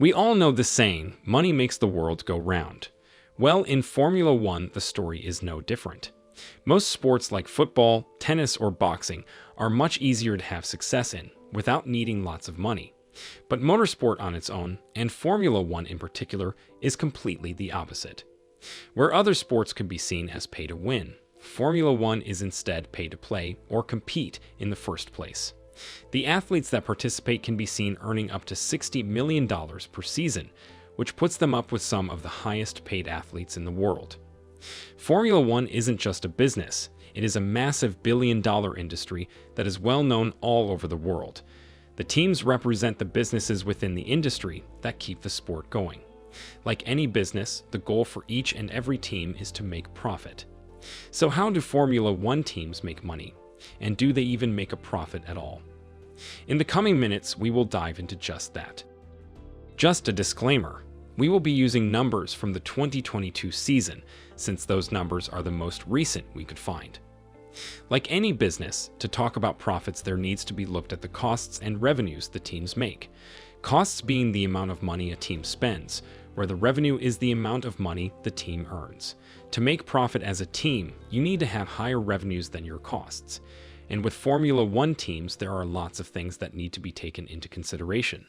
We all know the saying, money makes the world go round. Well, in Formula One, the story is no different. Most sports like football, tennis, or boxing are much easier to have success in, without needing lots of money. But motorsport on its own, and Formula One in particular, is completely the opposite. Where other sports could be seen as pay to win, Formula One is instead pay to play or compete in the first place. The athletes that participate can be seen earning up to $60 million per season, which puts them up with some of the highest paid athletes in the world. Formula One isn't just a business, it is a massive billion-dollar industry that is well known all over the world. The teams represent the businesses within the industry that keep the sport going. Like any business, the goal for each and every team is to make profit. So how do Formula One teams make money? And do they even make a profit at all? In the coming minutes, we will dive into just that. Just a disclaimer, we will be using numbers from the 2022 season, since those numbers are the most recent we could find. Like any business, to talk about profits there needs to be looked at the costs and revenues the teams make. Costs being the amount of money a team spends, where the revenue is the amount of money the team earns. To make profit as a team, you need to have higher revenues than your costs. And with Formula One teams, there are lots of things that need to be taken into consideration.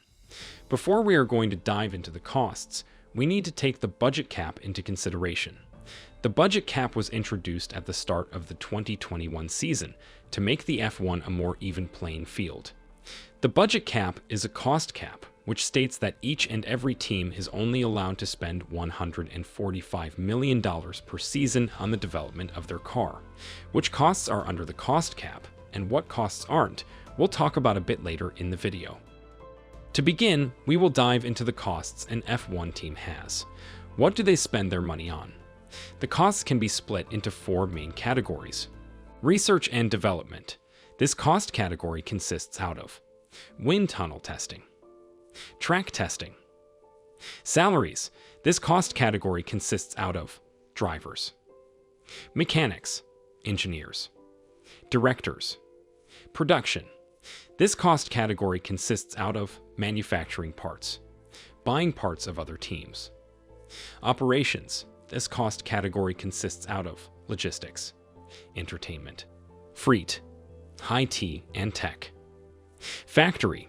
Before we are going to dive into the costs, we need to take the budget cap into consideration. The budget cap was introduced at the start of the 2021 season to make the F1 a more even playing field. The budget cap is a cost cap, which states that each and every team is only allowed to spend $145 million per season on the development of their car. Which costs are under the cost cap, and what costs aren't, we'll talk about a bit later in the video. To begin, we will dive into the costs an F1 team has. What do they spend their money on? The costs can be split into four main categories. Research and development. This cost category consists out of wind tunnel testing, track testing. Salaries. This cost category consists out of drivers, mechanics, engineers, directors. Production. This cost category consists out of manufacturing parts, buying parts of other teams. Operations. This cost category consists out of logistics, entertainment, freight, IT, and tech. Factory.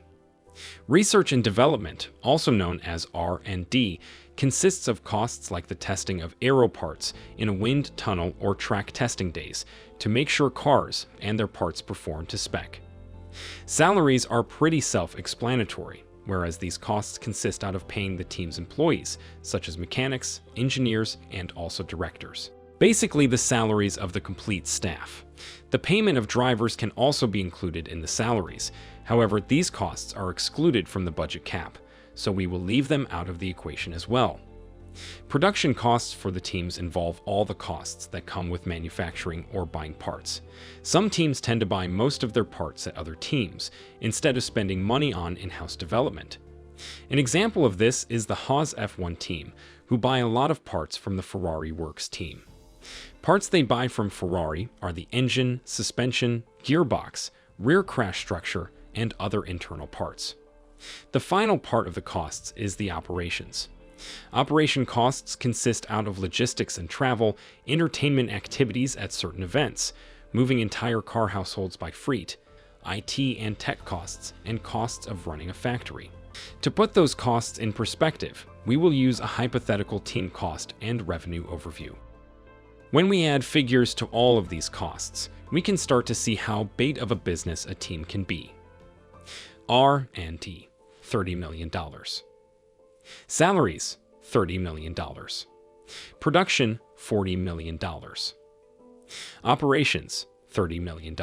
Research and development, also known as R&D, consists of costs like the testing of aero parts in a wind tunnel or track testing days to make sure cars and their parts perform to spec. Salaries are pretty self-explanatory, whereas these costs consist out of paying the team's employees, such as mechanics, engineers, and also directors. Basically, the salaries of the complete staff. The payment of drivers can also be included in the salaries. However, these costs are excluded from the budget cap, so we will leave them out of the equation as well. Production costs for the teams involve all the costs that come with manufacturing or buying parts. Some teams tend to buy most of their parts at other teams, instead of spending money on in-house development. An example of this is the Haas F1 team, who buy a lot of parts from the Ferrari Works team. Parts they buy from Ferrari are the engine, suspension, gearbox, rear crash structure, and other internal parts. The final part of the costs is the operations. Operation costs consist out of logistics and travel, entertainment activities at certain events, moving entire car households by freight, IT and tech costs, and costs of running a factory. To put those costs in perspective, we will use a hypothetical team cost and revenue overview. When we add figures to all of these costs, we can start to see how big of a business a team can be. R&D, $30 million. Salaries, $30 million. Production, $40 million. Operations, $30 million.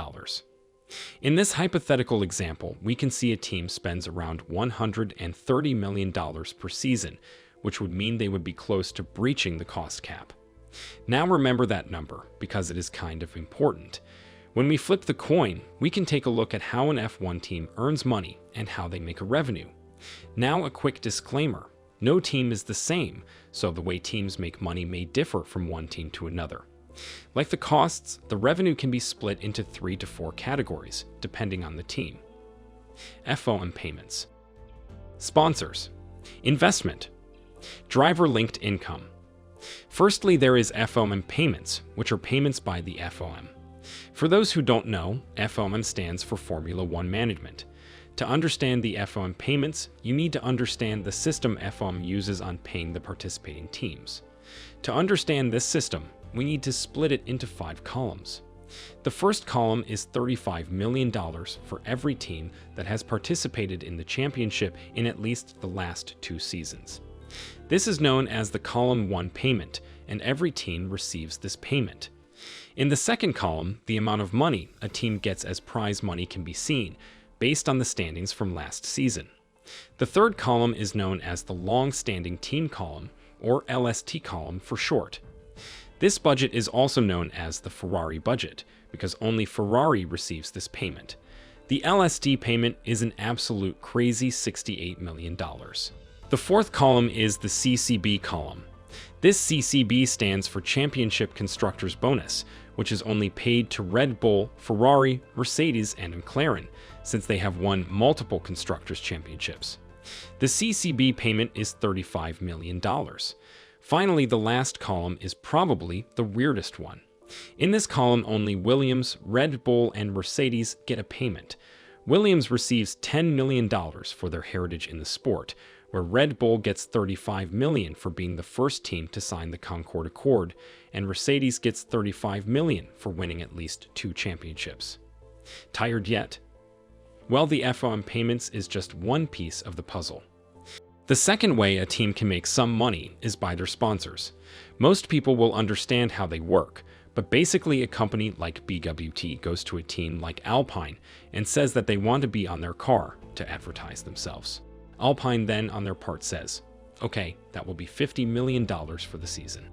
In this hypothetical example, we can see a team spends around $130 million per season, which would mean they would be close to breaching the cost cap. Now remember that number, because it is kind of important. When we flip the coin, we can take a look at how an F1 team earns money and how they make a revenue. Now a quick disclaimer. No team is the same, so the way teams make money may differ from one team to another. Like the costs, the revenue can be split into 3 to 4 categories, depending on the team. FOM payments. Sponsors. Investment. Driver-linked income. Firstly, there is FOM payments, which are payments by the FOM. For those who don't know, FOM stands for Formula One Management. To understand the FOM payments, you need to understand the system FOM uses on paying the participating teams. To understand this system, we need to split it into 5 columns. The first column is $35 million for every team that has participated in the championship in at least the last 2 seasons. This is known as the Column 1 payment, and every team receives this payment. In the second column, the amount of money a team gets as prize money can be seen, based on the standings from last season. The third column is known as the long-standing team column, or LST column for short. This budget is also known as the Ferrari budget, because only Ferrari receives this payment. The LST payment is an absolute crazy $68 million. The fourth column is the CCB column. This CCB stands for Championship Constructors Bonus, which is only paid to Red Bull, Ferrari, Mercedes, and McLaren, since they have won multiple Constructors' Championships. The CCB payment is $35 million. Finally, the last column is probably the weirdest one. In this column, only Williams, Red Bull, and Mercedes get a payment. Williams receives $10 million for their heritage in the sport, where Red Bull gets $35 million for being the first team to sign the Concord Accord, and Mercedes gets $35 million for winning at least 2 championships. Tired yet? Well, the FOM payments is just one piece of the puzzle. The second way a team can make some money is by their sponsors. Most people will understand how they work, but basically a company like BWT goes to a team like Alpine and says that they want to be on their car to advertise themselves. Alpine then, on their part, says, okay, that will be $50 million for the season.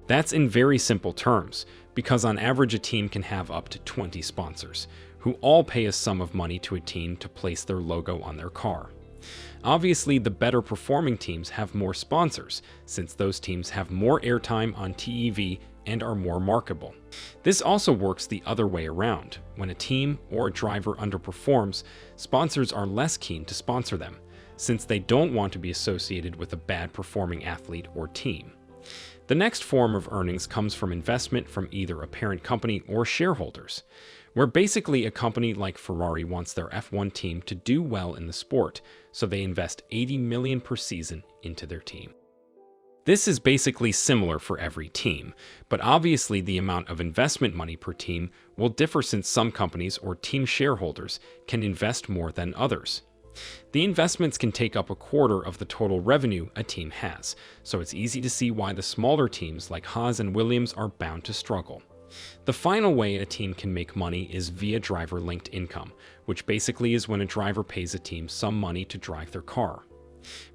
That's in very simple terms, because on average a team can have up to 20 sponsors, who all pay a sum of money to a team to place their logo on their car. Obviously, the better performing teams have more sponsors, since those teams have more airtime on TEV and are more marketable. This also works the other way around. When a team or a driver underperforms, sponsors are less keen to sponsor them, since they don't want to be associated with a bad performing athlete or team. The next form of earnings comes from investment from either a parent company or shareholders, where basically a company like Ferrari wants their F1 team to do well in the sport, so they invest $80 million per season into their team. This is basically similar for every team, but obviously the amount of investment money per team will differ, since some companies or team shareholders can invest more than others. The investments can take up a quarter of the total revenue a team has, so it's easy to see why the smaller teams like Haas and Williams are bound to struggle. The final way a team can make money is via driver-linked income, which basically is when a driver pays a team some money to drive their car.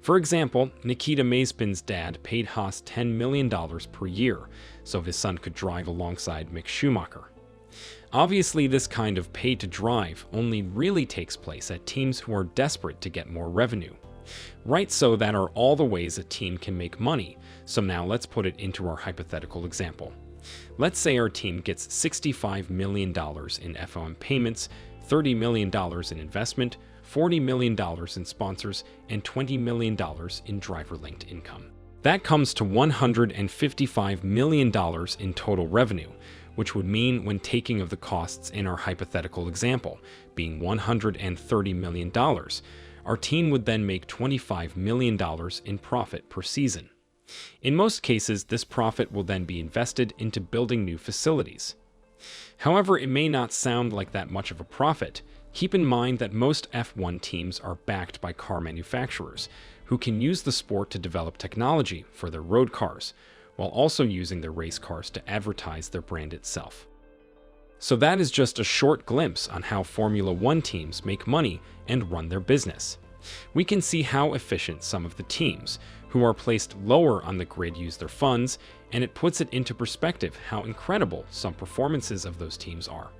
For example, Nikita Mazepin's dad paid Haas $10 million per year, so his son could drive alongside Mick Schumacher. Obviously, this kind of pay to drive only really takes place at teams who are desperate to get more revenue. Right, so that are all the ways a team can make money, so now let's put it into our hypothetical example. Let's say our team gets $65 million in FOM payments, $30 million in investment, $40 million in sponsors, and $20 million in driver-linked income. That comes to $155 million in total revenue, which would mean, when taking of the costs in our hypothetical example, being $130 million, our team would then make $25 million in profit per season. In most cases, this profit will then be invested into building new facilities. However, it may not sound like that much of a profit. Keep in mind that most F1 teams are backed by car manufacturers, who can use the sport to develop technology for their road cars, while also using their race cars to advertise their brand itself. So that is just a short glimpse on how Formula One teams make money and run their business. We can see how efficient some of the teams, who are placed lower on the grid, use their funds, and it puts it into perspective how incredible some performances of those teams are.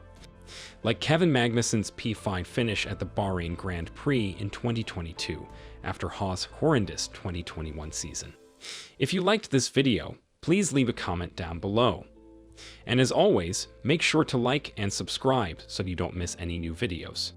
Like Kevin Magnussen's P5 finish at the Bahrain Grand Prix in 2022, after Haas' horrendous 2021 season. If you liked this video, please leave a comment down below. And as always, make sure to like and subscribe so you don't miss any new videos.